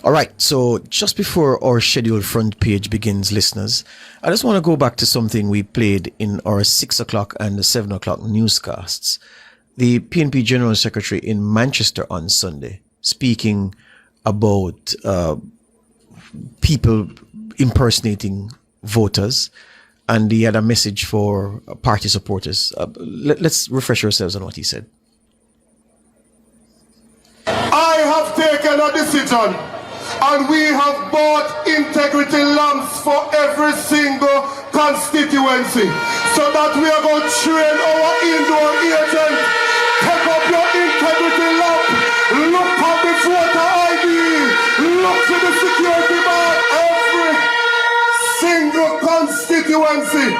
All right, so just before our scheduled front page begins, listeners, I just want to go back to something we played in our 6 o'clock and 7 o'clock newscasts. The PNP General Secretary in Manchester on Sunday speaking about people impersonating voters, and he had a message for party supporters. Let's refresh ourselves on what he said. I have taken a decision, and we have bought integrity lamps for every single constituency, so that we are going to train our indoor agent. Take up your integrity lamp, look at the voter ID, look to the security bar. Every single constituency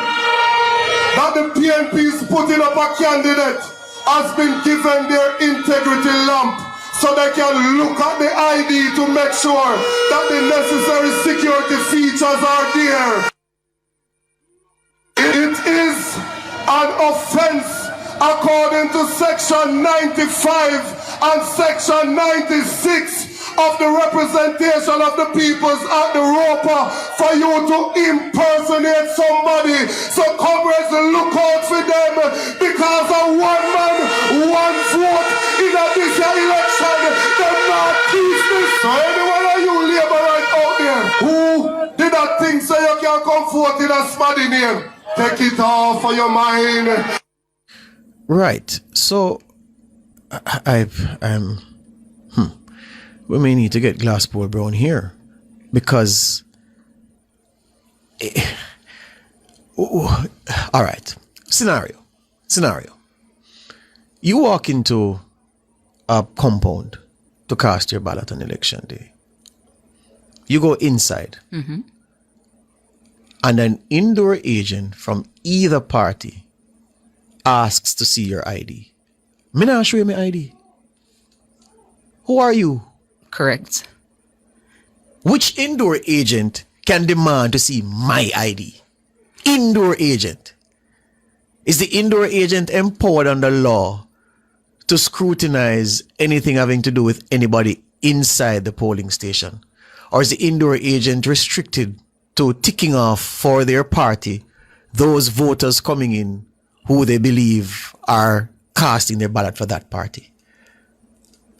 that the PNP is putting up a candidate has been given their integrity lamp, so they can look at the ID to make sure that the necessary security features are there. It is an offense according to Section 95 and Section 96 of the Representation of the Peoples at the Roper for you to impersonate somebody. So comrades, look out for them, because a one man, one vote in a this election, they're not business. So anyone of you laborers out there who did that thing so you can come forth in a smaddy name, take it off for your mind. Right. So we may need to get Glasspool Brown here, because all right. Scenario. You walk into a compound to cast your ballot on election day. You go inside, and an indoor agent from either party asks to see your ID. Me not show you my ID. Who are you? Correct. Which indoor agent can demand to see my ID? Indoor agent. Is the indoor agent empowered under law to scrutinize anything having to do with anybody inside the polling station? Or is the indoor agent restricted to ticking off for their party those voters coming in who they believe are casting their ballot for that party?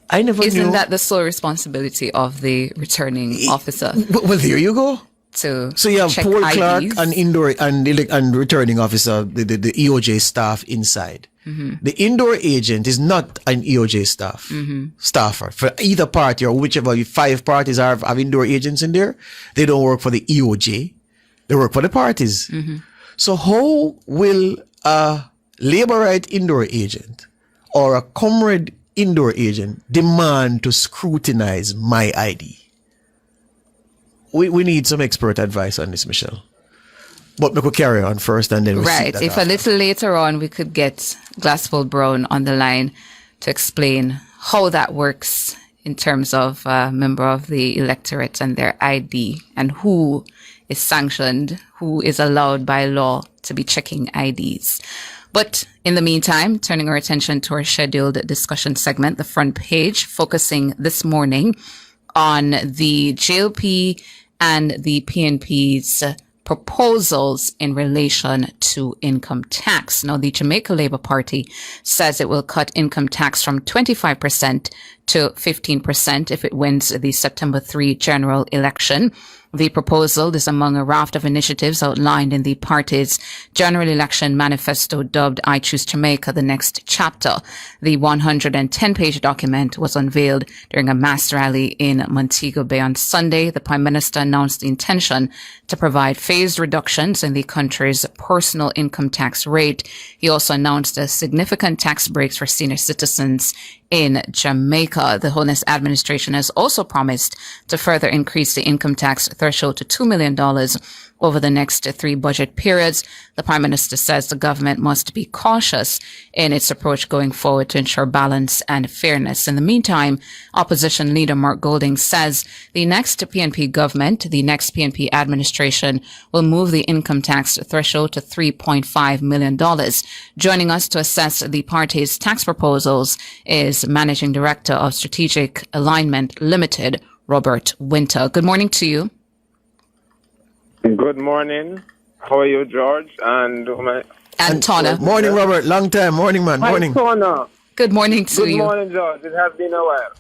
I never knew. Isn't that the sole responsibility of the returning officer? Well, there you go. So you have check poll IDs. clerk and indoor and returning officer, the EOJ staff inside. The indoor agent is not an EOJ staffer for either party, or whichever 5 parties have indoor agents in there. They don't work for the EOJ. They work for the parties. So how will a Labourite indoor agent or a Comrade indoor agent demand to scrutinize my ID? We need some expert advice on this, Michelle. But we could carry on first, and then we'll right. If after. a little later on we could get Glasspool Brown on the line to explain how that works in terms of a member of the electorate and their ID, and who is sanctioned, who is allowed by law to be checking IDs. But in the meantime, turning our attention to our scheduled discussion segment, the front page, focusing this morning on the JLP and the PNP's proposals in relation to income tax. Now, the Jamaica Labour Party says it will cut income tax from 25% to 15% if it wins the September 3 general election. The proposal is among a raft of initiatives outlined in the party's general election manifesto dubbed I Choose Jamaica, the Next Chapter. The 110-page document was unveiled during a mass rally in Montego Bay on Sunday. The Prime Minister announced the intention to provide phased reductions in the country's personal income tax rate. He also announced a significant tax breaks for senior citizens in Jamaica. The Holness administration has also promised to further increase the income tax threshold to $2 million over the next 3 budget periods. The Prime Minister says the government must be cautious in its approach going forward to ensure balance and fairness. In the meantime, opposition leader Mark Golding says the next PNP government, the next PNP administration, will move the income tax threshold to $3.5 million. Joining us to assess the party's tax proposals is Managing Director of Strategic Alignment Limited, Robert Winter. Good morning to you. Good morning. How are you, George? And Antona. Morning, Robert. Long time. Morning, man. Morning. Tona. Good morning to Good you. morning, George. It has been a while.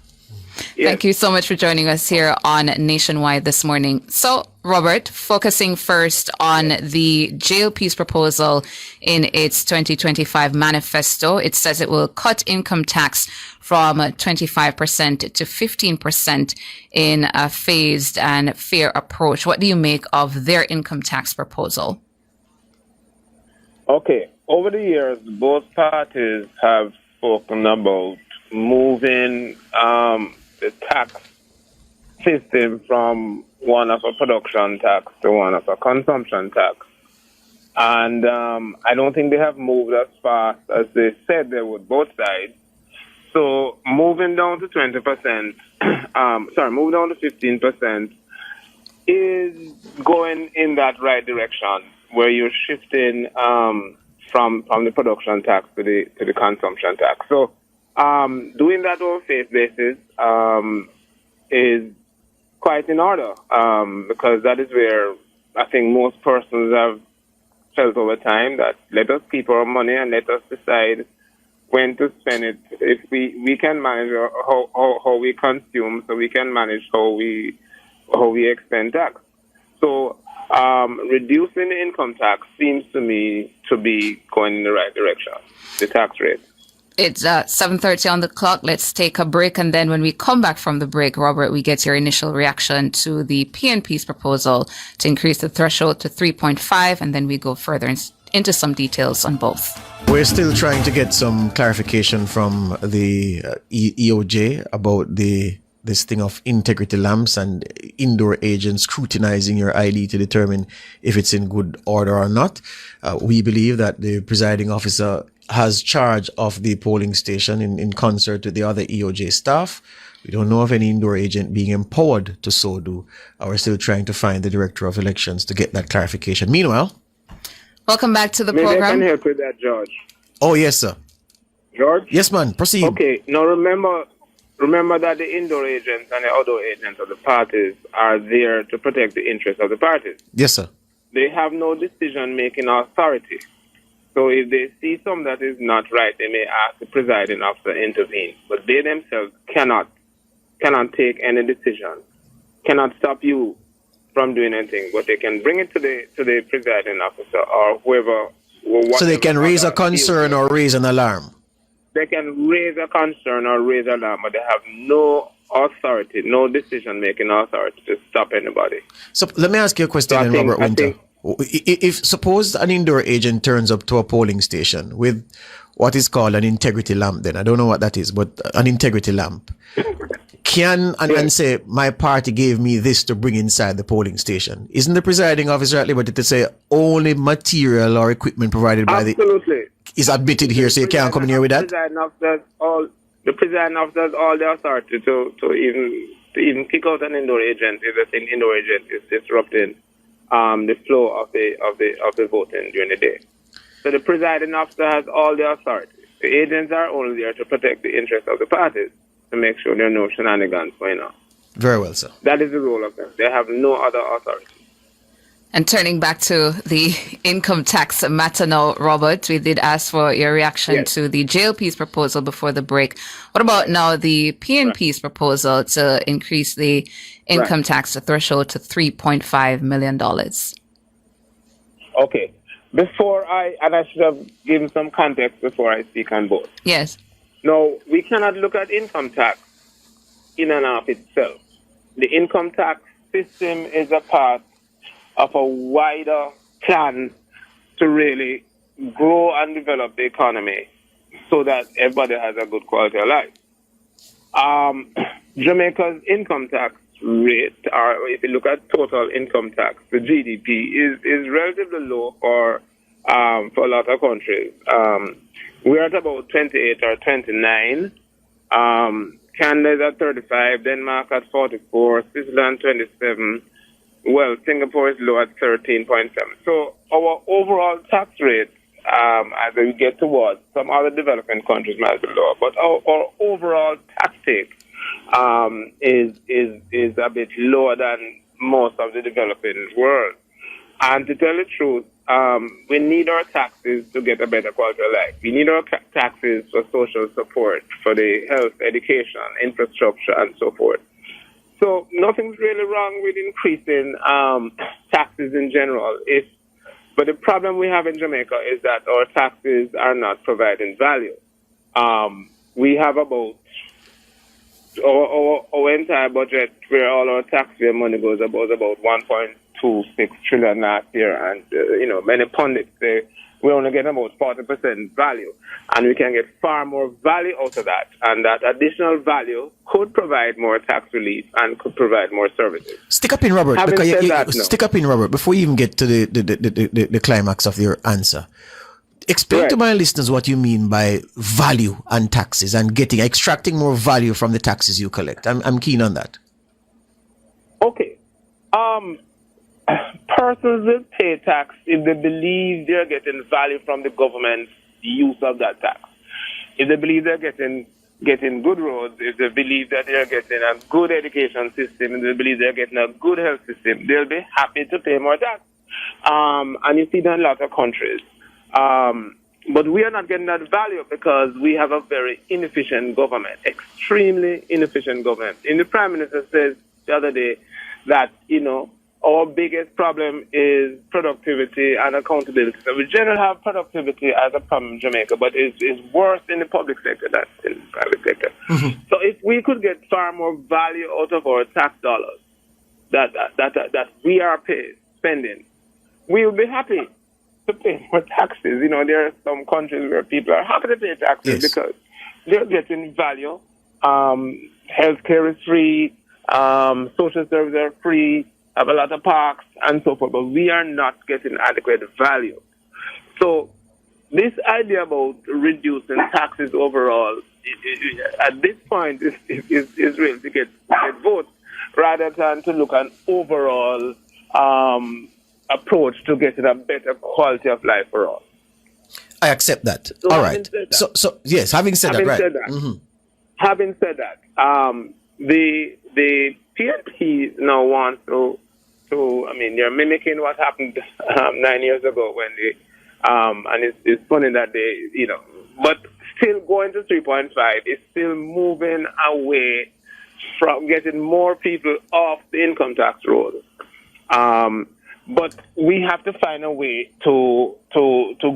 Thank you so much for joining us here on Nationwide this morning. So, Robert, focusing first on the JLP's proposal in its 2025 manifesto, it says it will cut income tax from 25% to 15% in a phased and fair approach. What do you make of their income tax proposal? Okay. Over the years, both parties have spoken about moving the tax system from one of a production tax to one of a consumption tax. And I don't think they have moved as fast as they said they would, both sides. So moving down to 20%, moving down to 15% is going in that right direction, where you're shifting from the production tax to the consumption tax. So doing that on a phase basis is quite in order, because that is where I think most persons have felt over time that let us keep our money and let us decide when to spend it. If we can manage how we consume, so we can manage how we expend tax. So reducing the income tax seems to me to be going in the right direction, the tax rate. It's 7:30 on the clock. Let's take a break. And then when we come back from the break, Robert, we get your initial reaction to the PNP's proposal to increase the threshold to 3.5. And then we go further into some details on both. We're still trying to get some clarification from the EOJ about this thing of integrity lamps and indoor agents scrutinizing your ID to determine if it's in good order or not. We believe that the presiding officer has charge of the polling station in concert with the other EOJ staff. We don't know of any indoor agent being empowered to so do. We're still trying to find the director of elections to get that clarification. Meanwhile, welcome back to the Maybe program. I can help with that, George. oh yes, sir. George? Yes, man. Proceed. Okay. Now remember that the indoor agents and the outdoor agents of the parties are there to protect the interests of the parties. Yes, sir. They have no decision-making authority. So if they see something that is not right, they may ask the presiding officer to intervene. But they themselves cannot take any decision, cannot stop you from doing anything. But they can bring it to the presiding officer or whoever. So they can raise a concern or raise an alarm. They can raise a concern or raise an alarm, but they have no authority, no decision-making authority to stop anybody. So let me ask you a question, Robert Winter. If suppose an indoor agent turns up to a polling station with what is called an integrity lamp, then I don't know what that is, but an integrity lamp, and say my party gave me this to bring inside the polling station, isn't the presiding officer at liberty to say only material or equipment provided by Absolutely. is admitted here, so you can't come in here with that? The presiding officer has all the authority to even kick out an indoor agent if the indoor agent is disrupting the flow of the voting during the day. So the presiding officer has all the authority. The agents are only there to protect the interests of the parties, to make sure there are no shenanigans going on. Very well, sir. That is the role of them. They have no other authority. And turning back to the income tax matter now, Robert, we did ask for your reaction to the JLP's proposal before the break. What about now the PNP's proposal to increase the income tax threshold to $3.5 million? Okay. I should have given some context before I speak on both. Yes. No, we cannot look at income tax in and of itself. The income tax system is a part of a wider plan to really grow and develop the economy so that everybody has a good quality of life. Jamaica's income tax rate, or if you look at total income tax, the GDP is relatively low for a lot of countries. We're at about 28 or 29. Canada is at 35, Denmark at 44, Switzerland 27. Well, Singapore is low at 13.7. So our overall tax rate, as we get towards some other developing countries, might be lower. But our overall tax take is a bit lower than most of the developing world. And to tell the truth, we need our taxes to get a better quality of life. We need our taxes for social support, for the health, education, infrastructure, and so forth. So nothing's really wrong with increasing taxes in general. But the problem we have in Jamaica is that our taxes are not providing value. We have about our entire budget, where all our taxpayer money goes, about 1.26 trillion last year, and many pundits say we only get about 40% value, and we can get far more value out of that, and that additional value could provide more tax relief and could provide more services. Stick up in, Robert. Having Because said that, no. Stick up in, Robert, before you even get to the climax of your answer. Explain to my listeners what you mean by value and taxes and extracting more value from the taxes you collect. I'm keen on that. Okay. Persons will pay tax if they believe they're getting value from the government's use of that tax. If they believe they're getting good roads, if they believe that they're getting a good education system, if they believe they're getting a good health system, they'll be happy to pay more tax. And you see that in a lot of countries. But we are not getting that value because we have a very inefficient government, extremely inefficient government. And the Prime Minister says the other day that, our biggest problem is productivity and accountability. So we generally have productivity as a problem in Jamaica, but it's worse in the public sector than in the private sector. Mm-hmm. So if we could get far more value out of our tax dollars that we are spending, we will be happy to pay more taxes. There are some countries where people are happy to pay taxes because they're getting value. Healthcare is free, social services are free, have a lot of parks and so forth, but we are not getting adequate value. So this idea about reducing taxes overall, at this point, is really to get votes rather than to look at an overall approach to getting a better quality of life for all. I accept that. So all right. So yes, having said that, mm-hmm. Having said that, the PNP now wants to they're mimicking what happened 9 years ago when they, and it's funny that they, but still going to 3.5 is still moving away from getting more people off the income tax roll. But we have to find a way to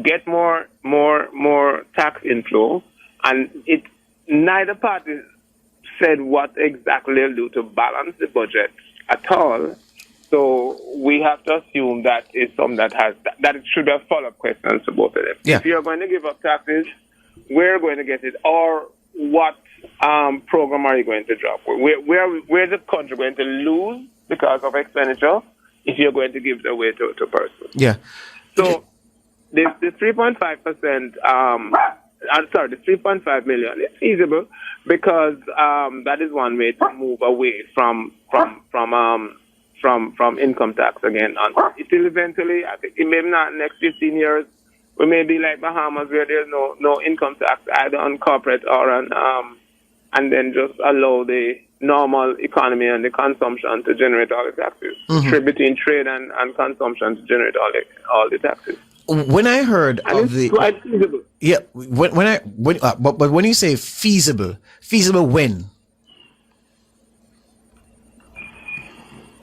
get more tax inflow, and neither party said what exactly they'll do to balance the budget at all. So we have to assume that it's something that it should have follow-up questions to both of them. Yeah. If you're going to give up taxes, we're going to get it, or what program are you going to drop? Where's the country going to lose because of expenditure if you're going to give it away to persons? Yeah. So the 3.5%, the 3.5 million is feasible because that is one way to move away from income tax again. Until eventually, I think maybe not next 15 years, we may be like Bahamas where there's no income tax either on corporate or on, and then just allow the normal economy and the consumption to generate all the taxes. Mm-hmm. Between trade and consumption to generate all the taxes. When I heard and of it's the quite feasible. Yeah, but when you say feasible when?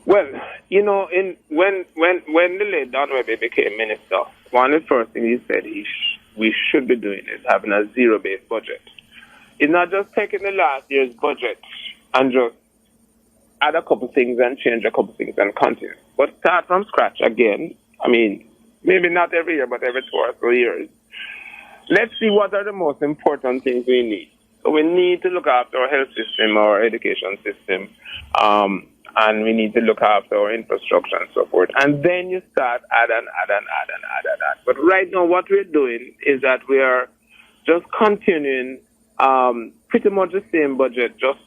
Well, when the late Don Webby became minister, one of the first things he said we should be doing is having a zero-based budget. It's not just taking the last year's budget and just add a couple things and change a couple things and continue, but start from scratch again. Maybe not every year, but every 2 or 3 years. Let's see what are the most important things we need. So we need to look after our health system, our education system, and we need to look after our infrastructure and so forth. And then you start add. But right now what we're doing is that we are just continuing pretty much the same budget, just,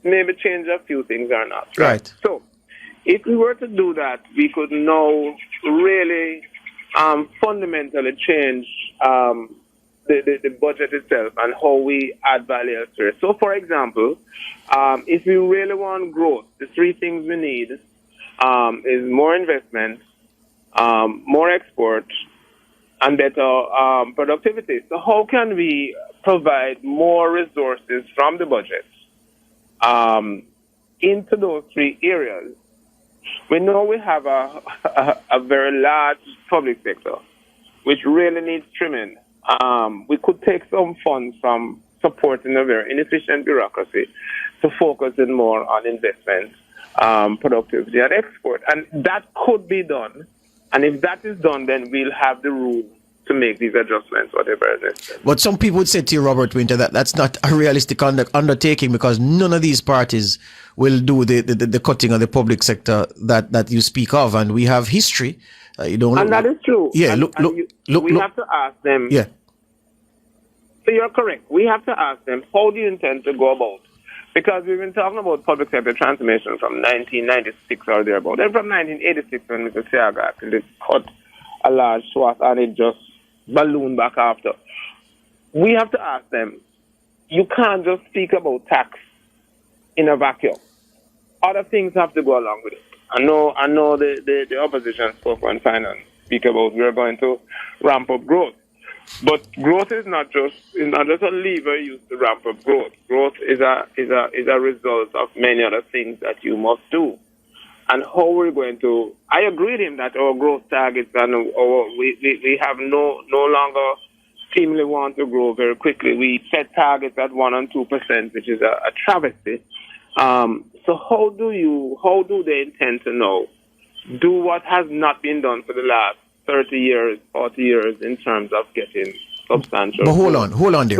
maybe change a few things or not. Right. So if we were to do that, we could now really fundamentally change the budget itself and how we add value to it. So, for example, if we really want growth, the three things we need is more investment, more export, and better productivity. So how can we provide more resources from the budget into those three areas? We know we have a very large public sector, which really needs trimming. We could take some funds from supporting a very inefficient bureaucracy to focus in more on investment, productivity, and export. And that could be done. And if that is done, then we'll have the room to make these adjustments, whatever it is. But some people would say to you, Robert Winter, that that's not a realistic undertaking because none of these parties will do the cutting of the public sector that you speak of. And we have history. That is true. Yeah, and, we have to ask them. Yeah. So you're correct. We have to ask them, how do you intend to go about? Because we've been talking about public sector transformation from 1996 or thereabout. Then from 1986 when Mr. Seaga actually cut a large swath and it just ballooned back after. We have to ask them, you can't just speak about tax in a vacuum. Other things have to go along with it. I know the opposition spoke on finance, speak about we're going to ramp up growth. But growth is not just a lever used to ramp up growth. Growth is a result of many other things that you must do. And how we're going to, I agree with him that our growth targets and we have no longer seemingly want to grow very quickly. We set targets at 1% and 2%, which is a travesty. So how do they intend to now do what has not been done for the last 30 years, 40 years in terms of getting substantial. But hold on there,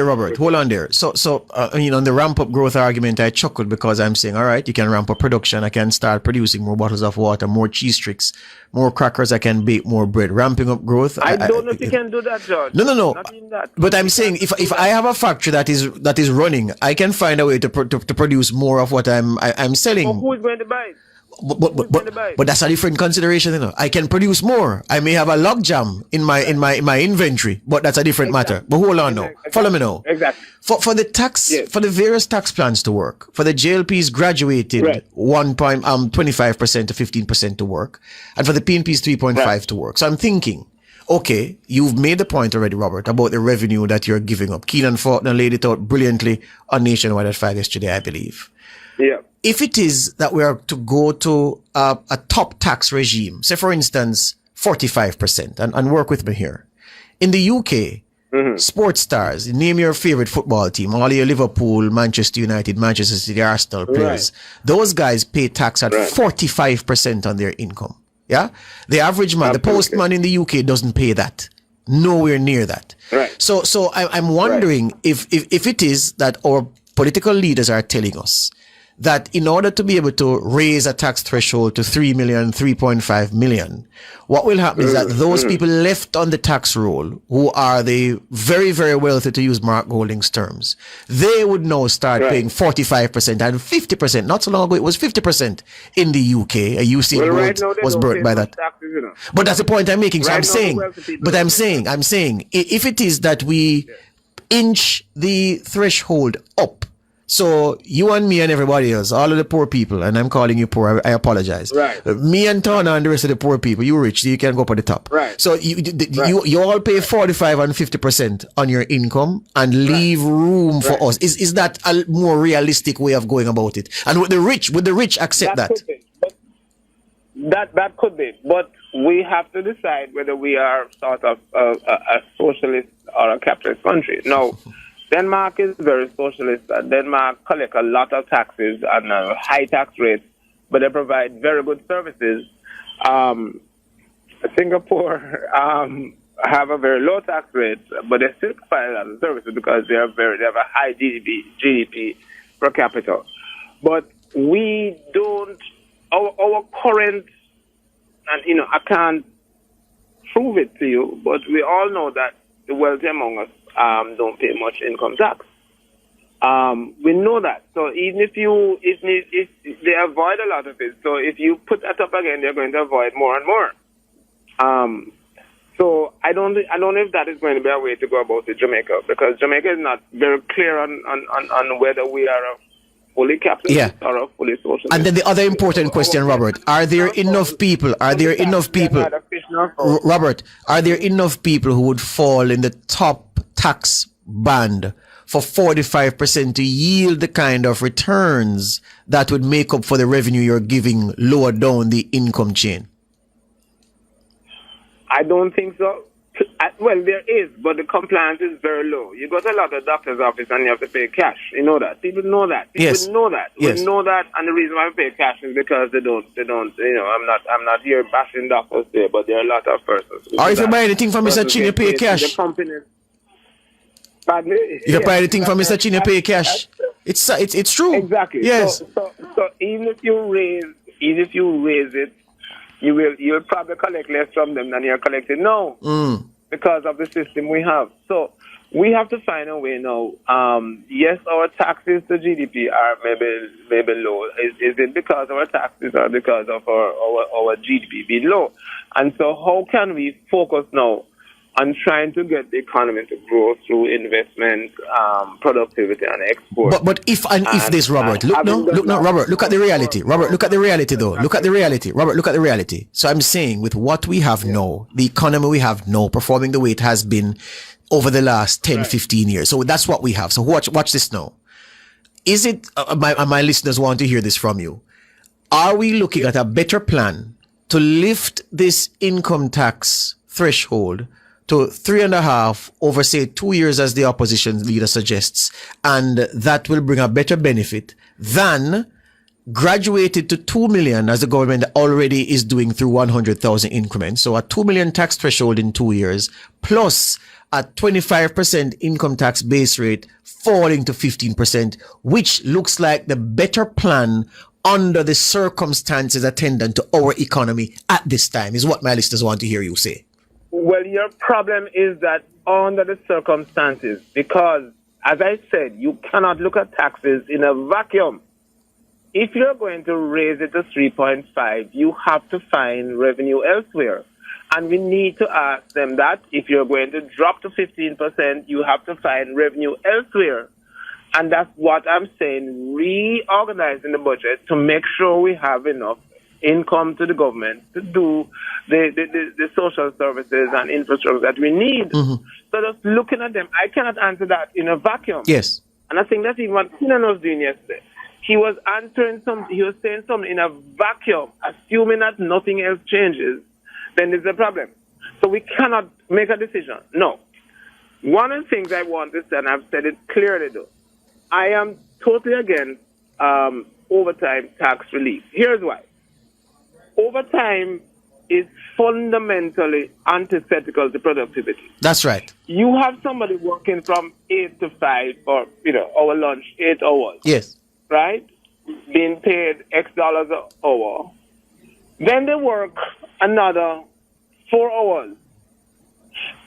Robert. Hold on there. So, on the ramp up growth argument, I chuckled because I'm saying, all right, you can ramp up production. I can start producing more bottles of water, more cheese tricks, more crackers. I can bake more bread. Ramping up growth. I don't know if you can do that, George. No. Not in that. But I'm saying if I have a factory that is running, I can find a way to produce more of what I'm selling. So who is going to buy it? But that's a different consideration, I can produce more. I may have a logjam in my inventory, but that's a different matter. But hold on now. Follow me now. Exactly. For the tax, yes. For the various tax plans to work, for the JLPs graduated right. 25% to 15% to work, and for the PNPs 3.5 right. to work. So I'm thinking, okay, you've made the point already, Robert, about the revenue that you're giving up. Keenan Faulkner laid it out brilliantly on Nationwide at 5 yesterday, I believe. Yeah. If it is that we are to go to a top tax regime, say for instance 45%, and work with me here. In the UK, sports stars, name your favorite football team, all your Liverpool, Manchester United, Manchester City, Arsenal players. Right. Those guys pay tax at 45% on their income. Yeah, the average man, the postman in the UK doesn't pay that. Nowhere near that. Right. So I'm wondering if it is that our political leaders are telling us that in order to be able to raise a tax threshold to 3 million, 3.5 million, what will happen is that those people left on the tax roll, who are the very, very wealthy, to use Mark Golding's terms, they would now start paying 45% and 50%. Not so long ago, it was 50% in the UK. A UC was burnt by that. Taxes, But that's the point I'm making. So I'm saying, if it is that we inch the threshold up, so you and me and everybody else, all of the poor people, and I'm calling you poor, I apologize. Right. Me and Tana and the rest of the poor people, you rich, you can go up at the top. Right. So you all pay 45 and 50% on your income and leave room for us. Is that a more realistic way of going about it? And would the rich accept that? Could be. That could be. But we have to decide whether we are sort of a socialist or a capitalist country. No. Denmark is very socialist. Denmark collects a lot of taxes and high tax rates, but they provide very good services. Singapore have a very low tax rate, but they still provide a lot of services because they have a high GDP per capita. But we don't. Our current, and I can't prove it to you, but we all know that the wealthy among us don't pay much income tax. We know that. So even if they avoid a lot of it, so if you put that up again, they're going to avoid more and more. So I don't know if that is going to be a way to go about it, Jamaica, because Jamaica is not very clear on whether we are a fully capitalist or a fully socialist. And then the other important question, Robert, are there enough people? Robert, are there enough people who would fall in the top tax band for 45% to yield the kind of returns that would make up for the revenue you're giving lower down the income chain? I don't think so. Well, there is, but the compliance is very low. You go to a lot of doctor's office and you have to pay cash. You know that. People know that. People know that. Yes. We know that, and the reason why we pay cash is because they don't. You know, I'm not here bashing doctors there, but there are a lot of persons. Or if you buy anything from Mr. Chin, you pay cash. The company. Pardon me? If you buy anything from Mr. Chin, you pay cash. It's true. Exactly. Yes. So even if you raise it, you'll probably collect less from them than you're collecting now because of the system we have. So we have to find a way now. Yes, our taxes to GDP are maybe low. Is it because of our taxes or because of our GDP being low? And so how can we focus now on trying to get the economy to grow through investment, productivity, and export? But if this, Robert, look now, Robert, look at the reality. Robert, look at the reality, though. Look at the reality. Robert, look at the reality. So I'm saying, with what we have now, the economy we have now, performing the way it has been over the last 10, 15 years. So that's what we have. So watch this now. Is it, my listeners want to hear this from you. Are we looking at a better plan to lift this income tax threshold to 3.5 over, say, 2 years, as the opposition leader suggests, and that will bring a better benefit than graduated to 2 million, as the government already is doing through 100,000 increments? So a 2 million tax threshold in 2 years, plus a 25% income tax base rate falling to 15%, which looks like the better plan under the circumstances attendant to our economy at this time, is what my listeners want to hear you say. Well, your problem is that under the circumstances, because, as I said, you cannot look at taxes in a vacuum. If you're going to raise it to 3.5, you have to find revenue elsewhere. And we need to ask them that if you're going to drop to 15%, you have to find revenue elsewhere. And that's what I'm saying, reorganizing the budget to make sure we have enough income to the government to do the social services and infrastructure that we need. So just looking at them, I cannot answer that in a vacuum. Yes. And I think that's even what Keenan was doing yesterday. He was saying something in a vacuum, assuming that nothing else changes, then there's a problem. So we cannot make a decision. No. One of the things I want to say, and I've said it clearly though, I am totally against overtime tax relief. Here's why. Overtime is fundamentally antithetical to productivity. That's right. You have somebody working from 8 to 5 or, our lunch, 8 hours. Yes. Right? Being paid X dollars an hour. Then they work another 4 hours.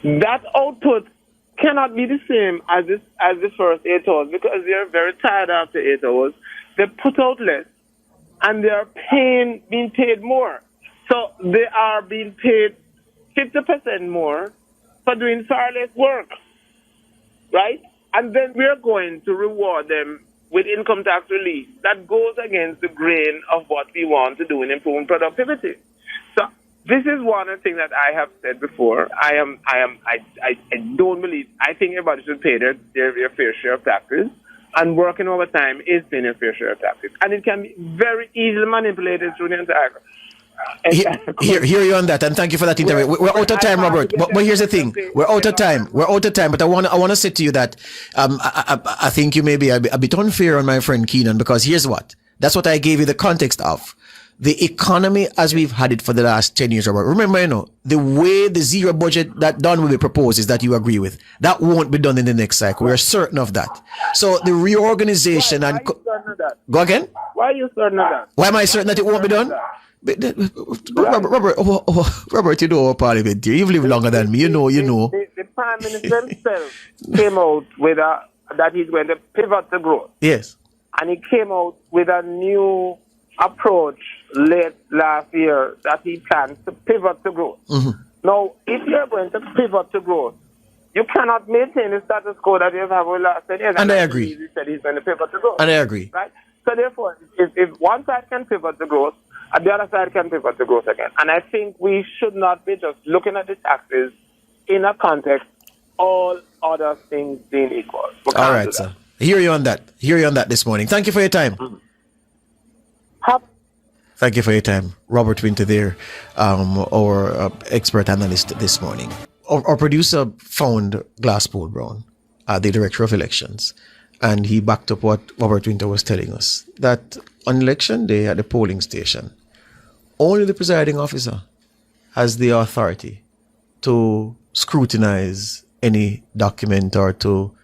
That output cannot be the same as the first 8 hours because they're very tired after 8 hours. They put out less. And they are being paid more. So they are being paid 50% more for doing far less work, right? And then we're going to reward them with income tax relief that goes against the grain of what we want to do in improving productivity. So this is one of the things that I have said before. I don't believe. I think everybody should pay their fair share of taxes. And working overtime is paying a fair share of taxes. And it can be very easily manipulated through the entire Hear you on that, and thank you for that interview. We're out of time, Robert. But here's the thing: we're out of time. But I want to say to you that I think you may be a bit unfair on my friend Keenan, because here's what. That's what I gave you the context of. The economy as we've had it for the last 10 years, Robert. Remember, the way the zero budget that Don will be proposed is that you agree with. That won't be done in the next cycle. We're certain of that. So the reorganization why are you certain of that? Go again? Why are you certain of that? Why am I certain that it won't be done? Robert, you know our parliament here. You've lived longer than me. You know. The Prime Minister himself came out with that he's going to pivot to growth. Yes. And he came out with a new approach late last year that he plans to pivot to growth. Now, if you're going to pivot to growth, you cannot maintain the status quo that you have over the last 10 years. And I agree. He said he's going to pivot to growth. And I agree. Right? So therefore, if one side can pivot to growth, and the other side can pivot to growth again. And I think we should not be just looking at the taxes in a context, all other things being equal. All right, sir. Hear you on that this morning. Thank you for your time. Thank you for your time. Robert Winter there, our expert analyst this morning. Our producer found Glasspool Brown, the director of elections, and he backed up what Robert Winter was telling us, that on election day at the polling station, only the presiding officer has the authority to scrutinize any document or to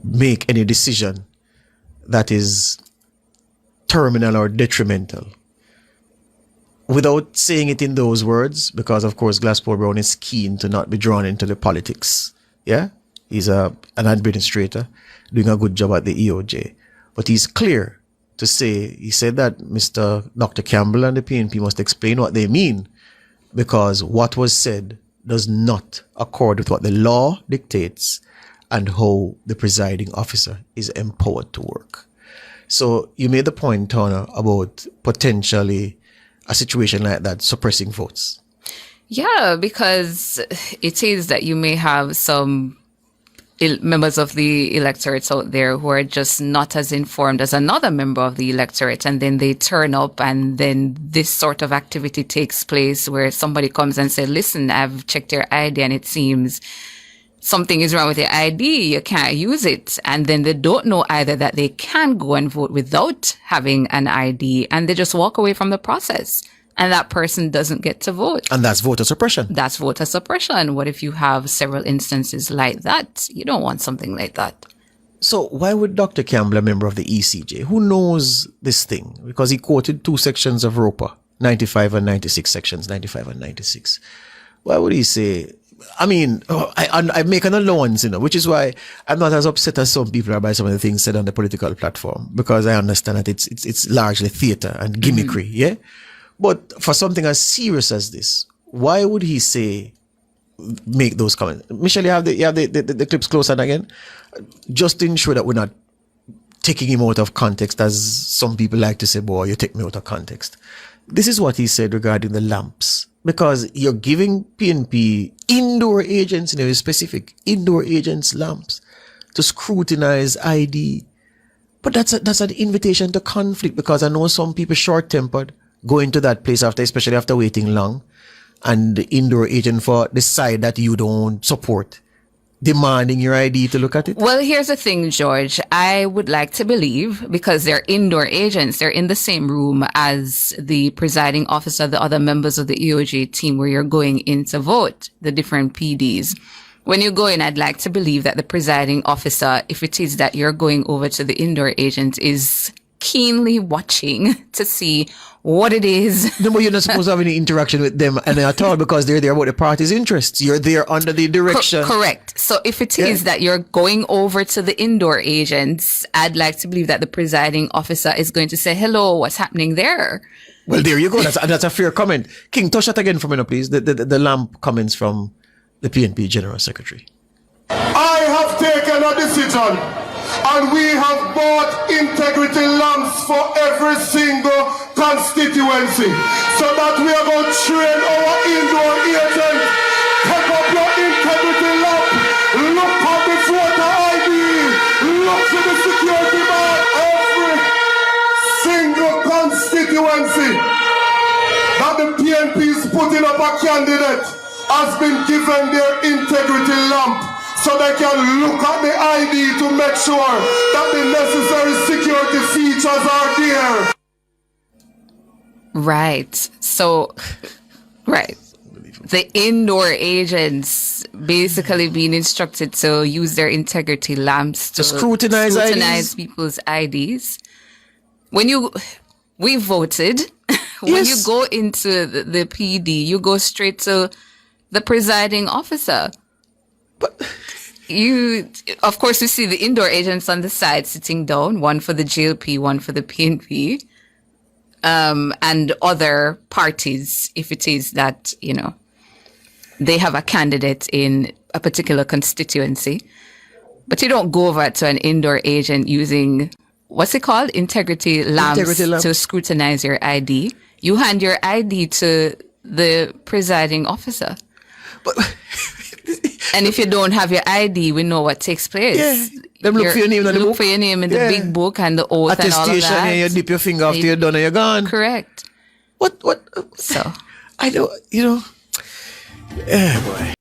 make any decision that is terminal or detrimental. Without saying it in those words, because of course Glasspool Brown is keen to not be drawn into the politics. Yeah? He's an administrator doing a good job at the EOJ. But he's clear to say, he said that Mr. Dr. Campbell and the PNP must explain what they mean, because what was said does not accord with what the law dictates and how the presiding officer is empowered to work. So you made the point, Turner, about potentially a situation like that suppressing votes. Yeah, because it is that you may have some members of the electorate out there who are just not as informed as another member of the electorate, and then they turn up and then this sort of activity takes place where somebody comes and says, listen, I've checked your ID and it seems something is wrong with your ID, you can't use it. And then they don't know either that they can go and vote without having an ID, and they just walk away from the process. And that person doesn't get to vote. And that's voter suppression. That's voter suppression. What if you have several instances like that? You don't want something like that. So why would Dr. Campbell, a member of the ECJ, who knows this thing, because he quoted two sections of ROPA, 95 and 96, sections 95 and 96. Why would he say, I mean, I make an allowance, which is why I'm not as upset as some people are by some of the things said on the political platform, because I understand that it's largely theater and gimmickry, yeah? But for something as serious as this, why would he make those comments? Michelle, you have the clips closer again, just to ensure that we're not taking him out of context, as some people like to say, boy, you take me out of context. This is what he said regarding the lamps, because you're giving PNP indoor agents, specific indoor agents lamps to scrutinize ID. But that's an invitation to conflict, because I know some people short-tempered go into that place especially after waiting long, and the indoor agent for the side that you don't support demanding your ID to look at it? Well, here's the thing, George. I would like to believe, because they're indoor agents, they're in the same room as the presiding officer, the other members of the EOJ team where you're going in to vote, the different PDs. When you go in, I'd like to believe that the presiding officer, if it is that you're going over to the indoor agent, is keenly watching to see what it is. No, but you're not supposed to have any interaction with them and at all, because they're there about the party's interests. You're there under the direction. Correct. So if it is that you're going over to the indoor agents, I'd like to believe that the presiding officer is going to say, hello, what's happening there? Well, there you go. That's a fair comment. King, touch that again for me, please. The lamp comments from the PNP General Secretary. I have taken a decision, and we have bought integrity lamps for every single constituency, so that we are going to train our indoor agents. Take up your integrity lamp, look at the voter ID, look to the security bar. Every single constituency that the PNP is putting up a candidate has been given their integrity lamp, so they can look at the ID to make sure that the necessary security features are there. Right. So, right. The indoor agents basically being instructed to use their integrity lamps to scrutinize IDs. People's IDs. We voted. When you go into the PD, you go straight to the presiding officer. But of course, you see the indoor agents on the side sitting down, one for the JLP, one for the PNP, and other parties, if it is that, they have a candidate in a particular constituency, but you don't go over to an indoor agent using, what's it called? Integrity lamps to scrutinize your ID. You hand your ID to the presiding officer. But And if you don't have your ID, we know what takes place. yeah, them look for your name in the look book. for your name in the Yeah. big book and the oath and all of Attestation, that. and you dip your finger after you're done and you're gone. Correct. What? So I don't, Yeah, boy.